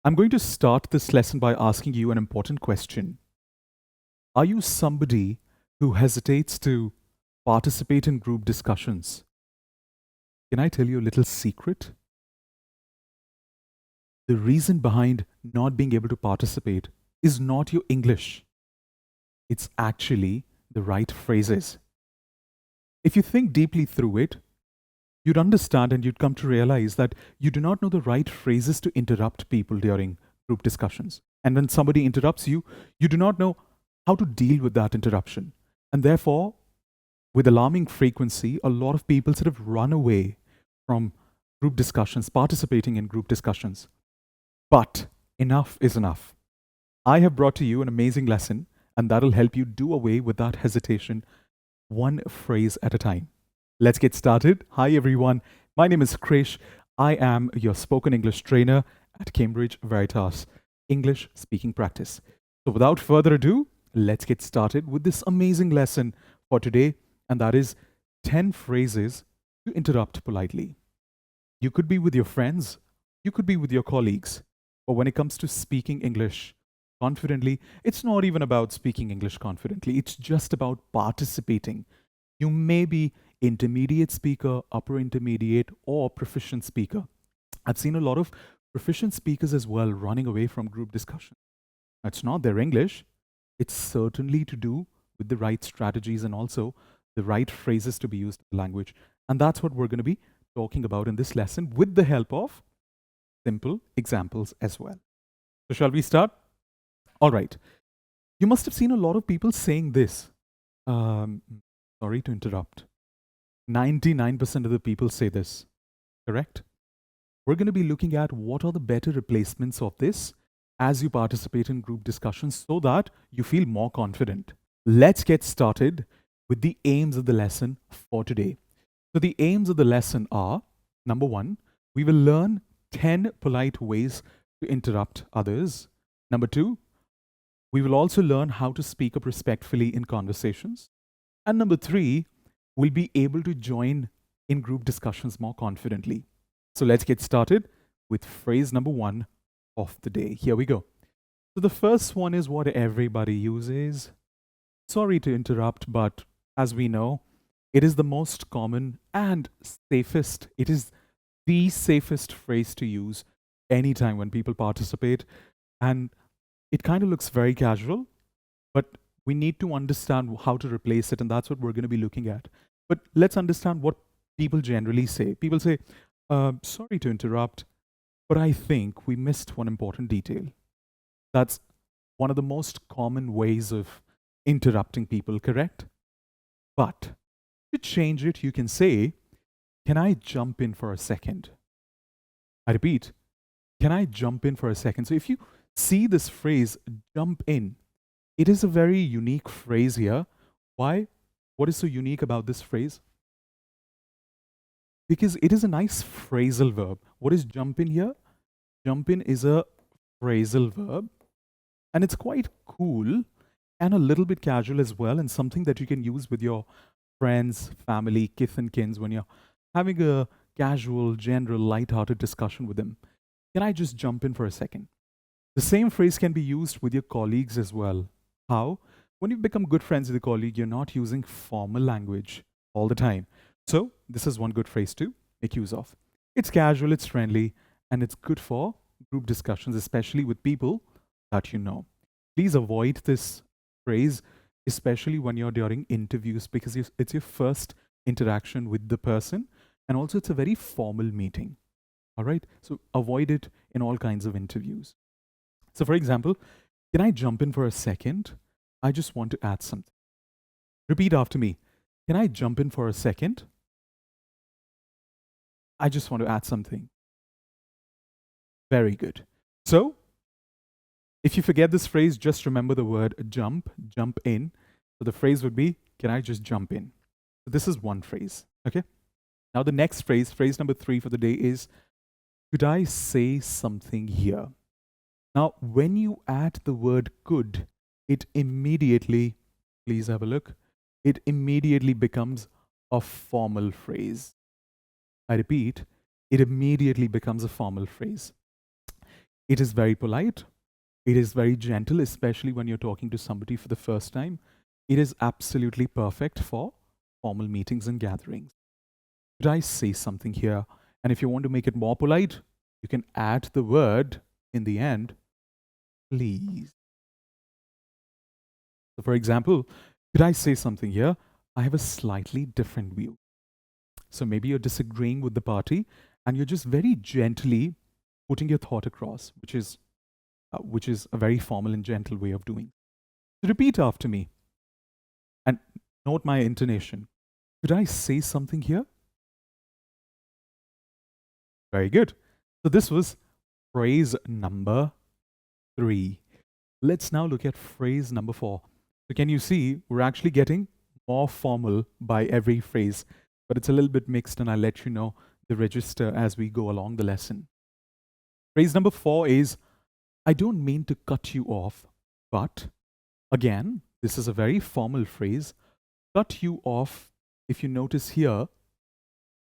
I'm going to start this lesson by asking you an important question. Are you somebody who hesitates to participate in group discussions? Can I tell you a little secret? The reason behind not being able to participate is not your English. It's actually the right phrases. If you think deeply through it, you'd understand and you'd come to realize that you do not know the right phrases to interrupt people during group discussions. And when somebody interrupts you, you do not know how to deal with that interruption. And therefore, with alarming frequency, a lot of people sort of run away from group discussions, participating in group discussions. But enough is enough. I have brought to you an amazing lesson, and that'll help you do away with that hesitation one phrase at a time. Let's get started. Hi, everyone. My name is Krish. I am your spoken English trainer at Cambridge Veritas English Speaking Practice. So, without further ado, let's get started with this amazing lesson for today, and that is 10 phrases to interrupt politely. You could be with your friends, you could be with your colleagues, but when it comes to speaking English confidently, it's not even about speaking English confidently, it's just about participating. You may be intermediate speaker, upper intermediate, or proficient speaker. I've seen a lot of proficient speakers as well running away from group discussion. It's not their English, it's certainly to do with the right strategies and also the right phrases to be used in the language. And that's what we're going to be talking about in this lesson with the help of simple examples as well. So, shall we start? All right. You must have seen a lot of people saying this. Sorry to interrupt. 99% of the people say this, correct? We're going to be looking at what are the better replacements of this as you participate in group discussions so that you feel more confident. Let's get started with the aims of the lesson for today. So, the aims of the lesson are number one, we will learn 10 polite ways to interrupt others. Number two, we will also learn how to speak up respectfully in conversations. And number three, we'll be able to join in group discussions more confidently. So let's get started with phrase number one of the day. Here we go. So the first one is what everybody uses. Sorry to interrupt, but as we know, it is the most common and safest. It is the safest phrase to use anytime when people participate. And it kind of looks very casual, but we need to understand how to replace it, and that's what we're going to be looking at. But let's understand what people generally say. People say, sorry to interrupt, but I think we missed one important detail. That's one of the most common ways of interrupting people, correct? But to change it, you can say, can I jump in for a second? I repeat, can I jump in for a second? So if you see this phrase, jump in, it is a very unique phrase here. Why? What is so unique about this phrase? Because it is a nice phrasal verb. What is jump in here? Jump in is a phrasal verb, and it's quite cool and a little bit casual as well, and something that you can use with your friends, family, kith and kins when you're having a casual, general, light-hearted discussion with them. Can I just jump in for a second? The same phrase can be used with your colleagues as well. How? When you become good friends with a colleague, you're not using formal language all the time. So, this is one good phrase to make use of. It's casual, it's friendly, and it's good for group discussions, especially with people that you know. Please avoid this phrase, especially when you're during interviews, because it's your first interaction with the person, and also it's a very formal meeting. All right? So, avoid it in all kinds of interviews. So, for example, can I jump in for a second? I just want to add something. Repeat after me. Can I jump in for a second? I just want to add something. Very good. So, if you forget this phrase, just remember the word jump in. So the phrase would be, can I just jump in? So this is one phrase, okay? Now the next phrase, phrase number 3 for the day is, could I say something here? Now, when you add the word could, it immediately, please have a look, it immediately becomes a formal phrase. I repeat, it immediately becomes a formal phrase. It is very polite. It is very gentle, especially when you're talking to somebody for the first time. It is absolutely perfect for formal meetings and gatherings. Could I say something here? And if you want to make it more polite, you can add the word in the end, please. So for example, could I say something here? I have a slightly different view. So maybe you're disagreeing with the party and you're just very gently putting your thought across, which is a very formal and gentle way of doing. So repeat after me and note my intonation. Could I say something here? Very good. So this was phrase number 3. Let's now look at phrase number 4. So can you see we're actually getting more formal by every phrase, but it's a little bit mixed and I'll let you know the register as we go along the lesson. Phrase number 4 is, I don't mean to cut you off, but again, this is a very formal phrase. Cut you off, if you notice here,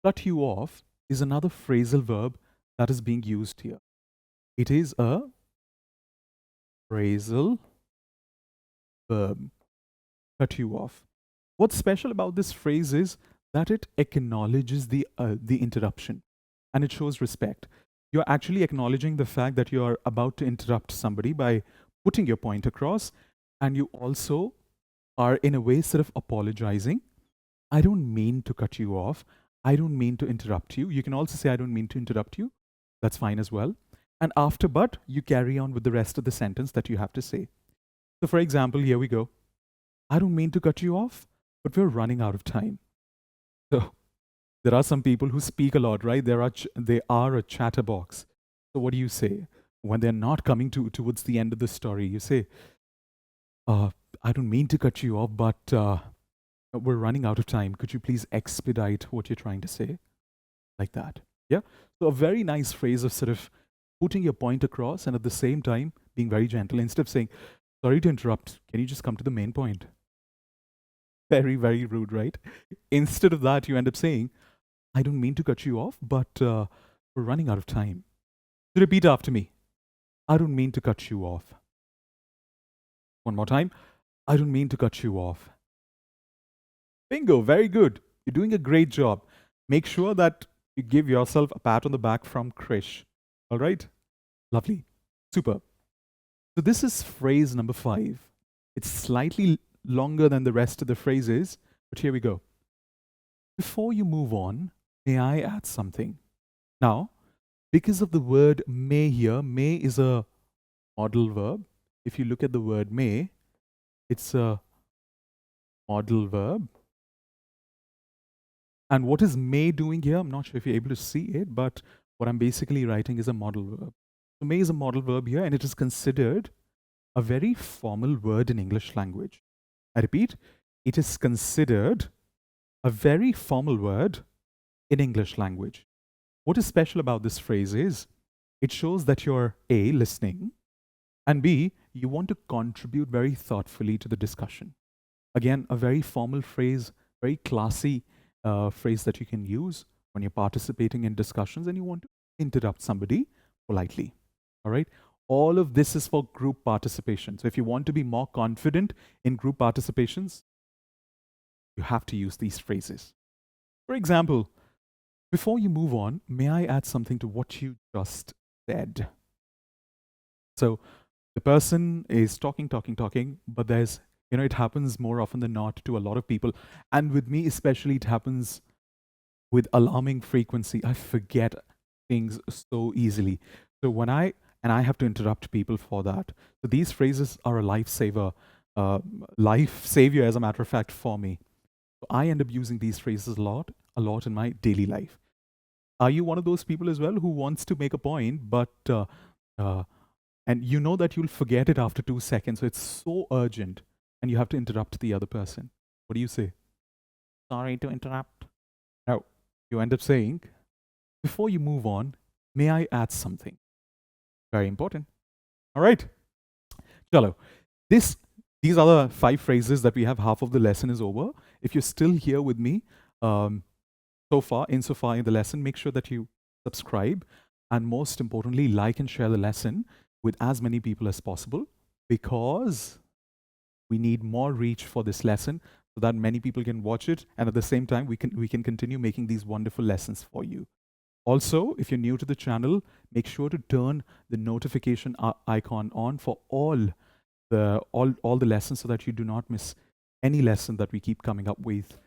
cut you off is another phrasal verb that is being used here. It is a phrasal verb, cut you off. What's special about this phrase is that it acknowledges the interruption and it shows respect. You're actually acknowledging the fact that you're about to interrupt somebody by putting your point across, and you also are in a way sort of apologizing. I don't mean to cut you off. I don't mean to interrupt you. You can also say, I don't mean to interrupt you. That's fine as well. And after but, you carry on with the rest of the sentence that you have to say. So for example, here we go. I don't mean to cut you off, but we're running out of time. So there are some people who speak a lot, right? They are a chatterbox. So what do you say? When they're not coming towards the end of the story, you say, I don't mean to cut you off, but we're running out of time. Could you please expedite what you're trying to say? Like that. Yeah. So a very nice phrase of sort of putting your point across and at the same time being very gentle. Instead of saying, sorry to interrupt, can you just come to the main point? Very, very rude, right? Instead of that, you end up saying, I don't mean to cut you off, but we're running out of time. So repeat after me. I don't mean to cut you off. One more time. I don't mean to cut you off. Bingo, very good. You're doing a great job. Make sure that you give yourself a pat on the back from Krish. All right? Lovely. Super. So this is phrase number 5. It's slightly longer than the rest of the phrases, but here we go. Before you move on, may I add something? Now, because of the word may here, may is a modal verb. If you look at the word may, it's a modal verb. And what is may doing here? I'm not sure if you're able to see it, but what I'm basically writing is a modal verb. So may is a modal verb here, and it is considered a very formal word in English language. I repeat, it is considered a very formal word in English language. What is special about this phrase is it shows that you're A, listening, and B, you want to contribute very thoughtfully to the discussion. Again, a very formal phrase, very classy phrase that you can use when you're participating in discussions and you want to interrupt somebody politely. All right? All of this is for group participation. So if you want to be more confident in group participations, you have to use these phrases. For example, before you move on, may I add something to what you just said? So the person is talking, but there's, it happens more often than not to a lot of people. And with me especially, it happens with alarming frequency. I forget things so easily. So when I have to interrupt people for that. So these phrases are a lifesaver, life savior as a matter of fact for me. So I end up using these phrases a lot in my daily life. Are you one of those people as well who wants to make a point, but and you know that you'll forget it after 2 seconds, so it's so urgent, and you have to interrupt the other person? What do you say? Sorry to interrupt. Now, you end up saying, before you move on, may I add something? Very important. All right. Chalo. These are the 5 phrases that we have. Half of the lesson is over. If you're still here with me, insofar in the lesson, make sure that you subscribe. And most importantly, like and share the lesson with as many people as possible, because we need more reach for this lesson so that many people can watch it, and at the same time we can continue making these wonderful lessons for you. Also, if you're new to the channel, make sure to turn the notification icon on for all the lessons, so that you do not miss any lesson that we keep coming up with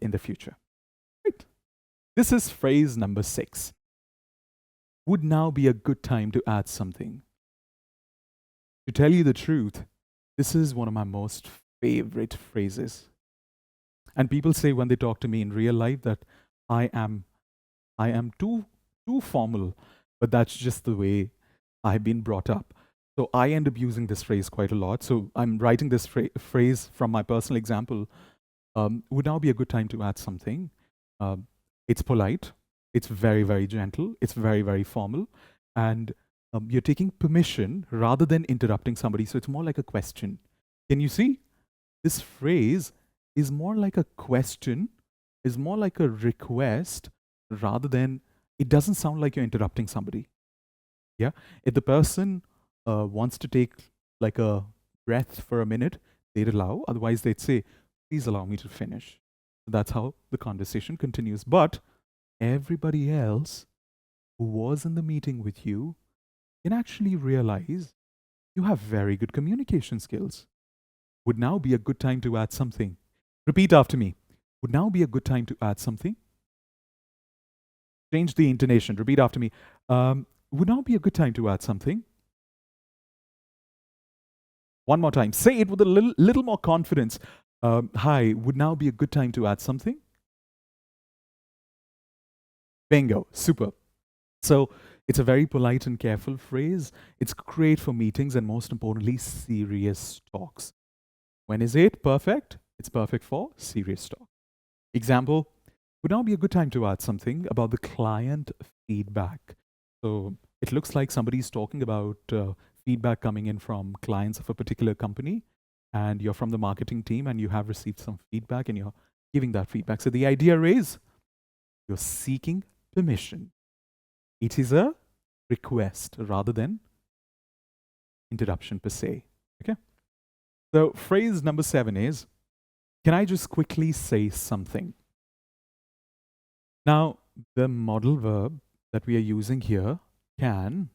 in the future. Right. This is phrase number 6. Would now be a good time to add something. To tell you the truth, this is one of my most favorite phrases. And people say when they talk to me in real life that I am too formal, but that's just the way I've been brought up. So I end up using this phrase quite a lot. So I'm writing this phrase from my personal example. Would now be a good time to add something. It's polite. It's very, very gentle. It's very, very formal. And you're taking permission rather than interrupting somebody. So it's more like a question. Can you see? This phrase is more like a question, is more like a request, rather than, it doesn't sound like you're interrupting somebody. Yeah. If the person wants to take like a breath for a minute, they'd allow. Otherwise, they'd say, please allow me to finish. That's how the conversation continues. But everybody else who was in the meeting with you can actually realize you have very good communication skills. Would now be a good time to add something. Repeat after me. Would now be a good time to add something. Change the intonation. Repeat after me. Would now be a good time to add something. One more time. Say it with a little more confidence. Hi, would now be a good time to add something? Bingo. Super. So it's a very polite and careful phrase. It's great for meetings and, most importantly, serious talks. When is it perfect? It's perfect for serious talk. Example, would now be a good time to add something about the client feedback. So it looks like somebody's talking about feedback coming in from clients of a particular company, and you're from the marketing team and you have received some feedback and you're giving that feedback. So the idea is you're seeking permission. It is a request rather than interruption per se. Okay. So phrase number 7 is, can I just quickly say something? Now, the modal verb that we are using here, can,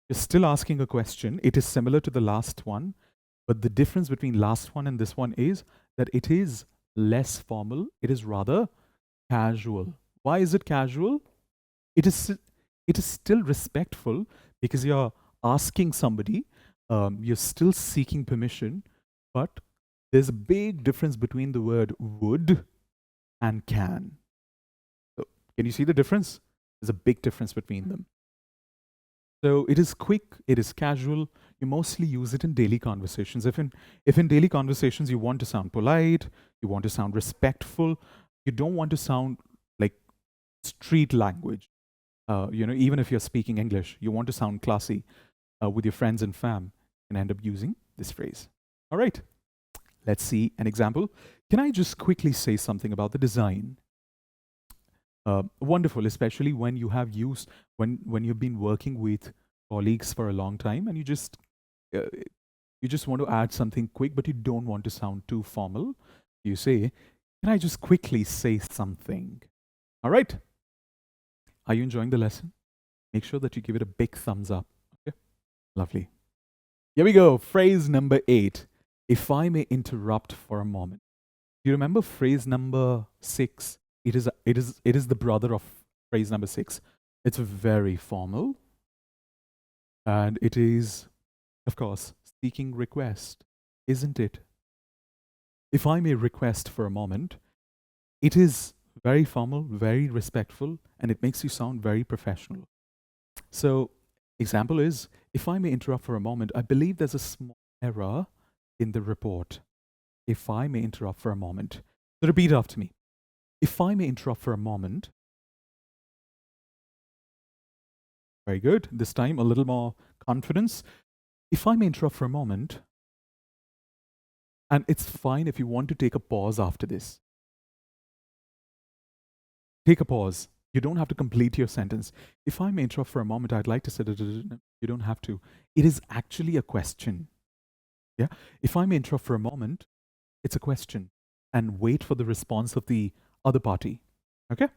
is still asking a question. It is similar to the last one, but the difference between last one and this one is that it is less formal. It is rather casual. Why is it casual? It is still respectful because you're asking somebody, you're still seeking permission, but there's a big difference between the word would and can. So, can you see the difference? There's a big difference between them. So it is quick, it is casual. You mostly use it in daily conversations. If in daily conversations you want to sound polite, you want to sound respectful, you don't want to sound like street language. Even if you're speaking English, you want to sound classy with your friends and fam, and end up using this phrase. All right, let's see an example. Can I just quickly say something about the design? Wonderful, especially when you have used, when you've been working with colleagues for a long time and you just want to add something quick, but you don't want to sound too formal. You say, can I just quickly say something? All right. Are you enjoying the lesson? Make sure that you give it a big thumbs up. Okay. Lovely. Here we go. Phrase number 8. If I may interrupt for a moment. Do you remember phrase number 6? It is the brother of phrase number 6. It's very formal. And it is, of course, seeking request, isn't it? If I may request for a moment, it is very formal, very respectful, and it makes you sound very professional. So, example is, if I may interrupt for a moment, I believe there's a small error in the report. If I may interrupt for a moment. So repeat after me. If I may interrupt for a moment. Very good. This time, a little more confidence. If I may interrupt for a moment, and it's fine if you want to take a pause after this. Take a pause. You don't have to complete your sentence. If I may interrupt for a moment, I'd like to say that you don't have to. It is actually a question. Yeah. If I may interrupt for a moment, it's a question and wait for the response of the other party. Okay.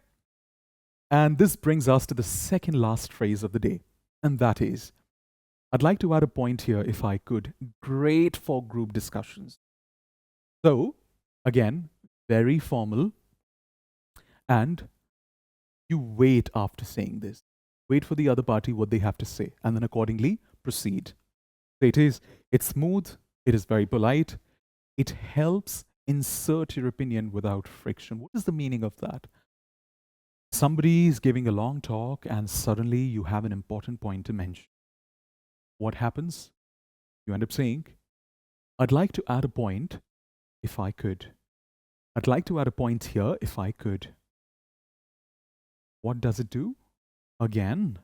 And this brings us to the second last phrase of the day. And that is, I'd like to add a point here if I could. Great for group discussions. So, again, very formal. And you wait after saying this. Wait for the other party what they have to say, and then accordingly proceed. So it's smooth, it is very polite, it helps insert your opinion without friction. What is the meaning of that? Somebody is giving a long talk and suddenly you have an important point to mention. What happens? You end up saying, I'd like to add a point if I could. I'd like to add a point here if I could. What does it do? Again,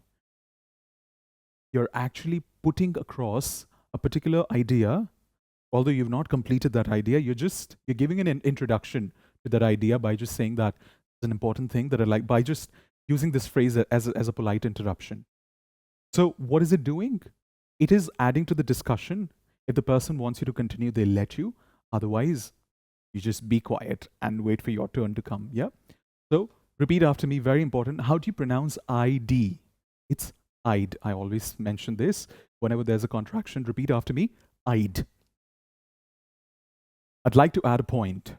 you're actually putting across a particular idea. Although you've not completed that idea, you're giving an introduction to that idea by just saying that it's an important thing that I like, by just using this phrase as a polite interruption. So what is it doing? It is adding to the discussion. If the person wants you to continue, they let you. Otherwise, you just be quiet and wait for your turn to come. Yeah. So repeat after me. Very important. How do you pronounce ID? It's I'd. I always mention this whenever there's a contraction. Repeat after me. I'd. I'd like to add a point.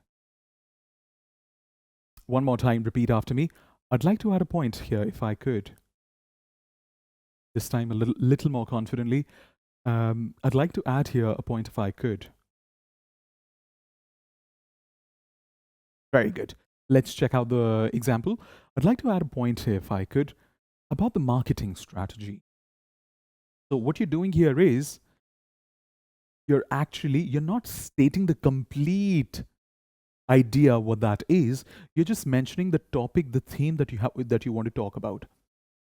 One more time, repeat after me. I'd like to add a point here if I could. This time a little more confidently. I'd like to add here a point if I could. Very good. Let's check out the example. I'd like to add a point here if I could about the marketing strategy. So what you're doing here is you're not stating the complete idea what that is. You're just mentioning the topic, the theme that you want to talk about.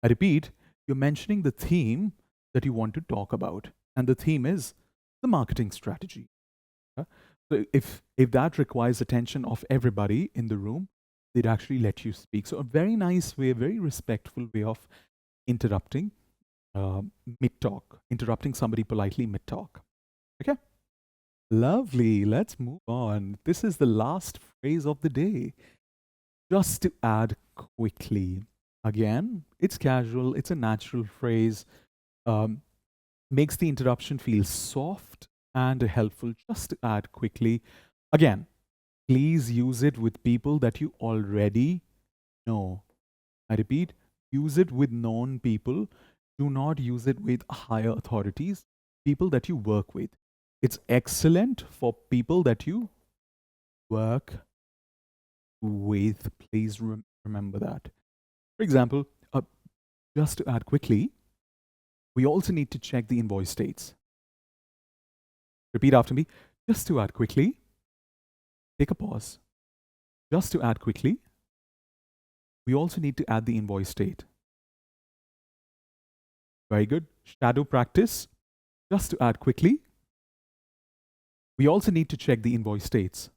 I repeat, you're mentioning the theme that you want to talk about, and the theme is the marketing strategy. So if that requires attention of everybody in the room, they'd actually let you speak. So a very nice way, a very respectful way of interrupting mid-talk, interrupting somebody politely mid-talk. Okay? Lovely. Let's move on. This is the last phrase of the day. Just to add quickly. Again, it's casual, it's a natural phrase. Makes the interruption feel soft and helpful. Just to add quickly. Again, please use it with people that you already know. I repeat, use it with known people. Do not use it with higher authorities, people that you work with. It's excellent for people that you work with. Please remember that. For example, just to add quickly, we also need to check the invoice dates. Repeat after me. Just to add quickly, take a pause. Just to add quickly, we also need to add the invoice date. Very good. Shadow practice. Just to add quickly, we also need to check the invoice dates.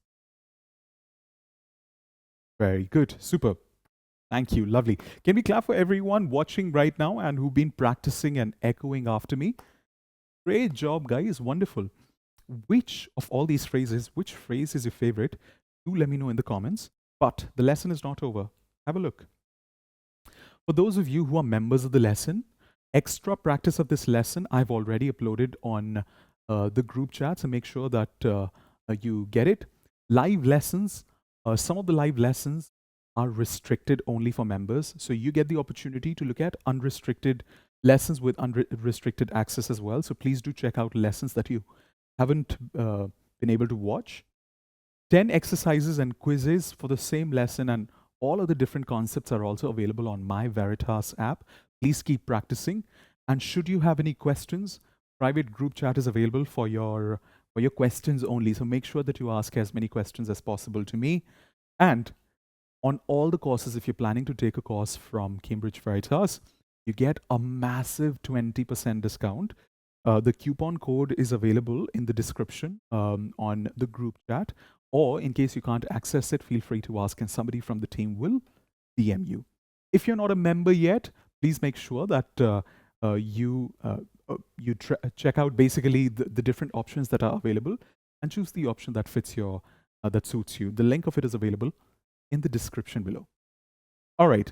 Very good. Super. Thank you. Lovely. Can we clap for everyone watching right now and who've been practicing and echoing after me? Great job, guys. Wonderful. Which of all these phrases, which phrase is your favorite? Do let me know in the comments. But the lesson is not over. Have a look. For those of you who are members of the lesson, extra practice of this lesson I've already uploaded on the group chat, so make sure that you get it. Live lessons, some of the live lessons are restricted only for members, so you get the opportunity to look at unrestricted lessons with unrestricted access as well. So please do check out lessons that you haven't been able to watch. 10 exercises and quizzes for the same lesson, and all of the different concepts are also available on My Veritas app. Please keep practicing. And should you have any questions, private group chat is available for your questions only. So make sure that you ask as many questions as possible to me. And on all the courses, if you're planning to take a course from Cambridge Veritas, you get a massive 20% discount. The coupon code is available in the description on the group chat, or in case you can't access it, feel free to ask and somebody from the team will DM you. If you're not a member yet, please make sure that you check out basically the different options that are available and choose the option that fits your that suits you. The link of it is available in the description below. All right.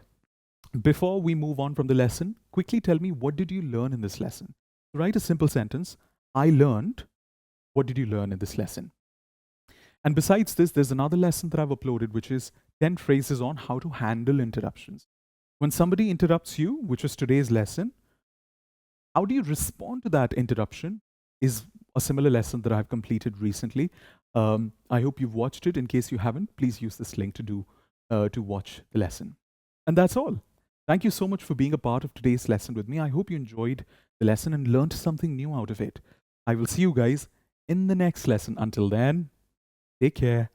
Before we move on from the lesson, quickly tell me, what did you learn in this lesson? Write a simple sentence. I learned. What did you learn in this lesson? And besides this, there's another lesson that I've uploaded, which is 10 phrases on how to handle interruptions. When somebody interrupts you, which was today's lesson, how do you respond to that interruption is a similar lesson that I've completed recently. I hope you've watched it. In case you haven't, please use this link to watch the lesson. And that's all. Thank you so much for being a part of today's lesson with me. I hope you enjoyed the lesson and learned something new out of it. I will see you guys in the next lesson. Until then, take care,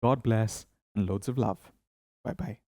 God bless, and loads of love. Bye-bye.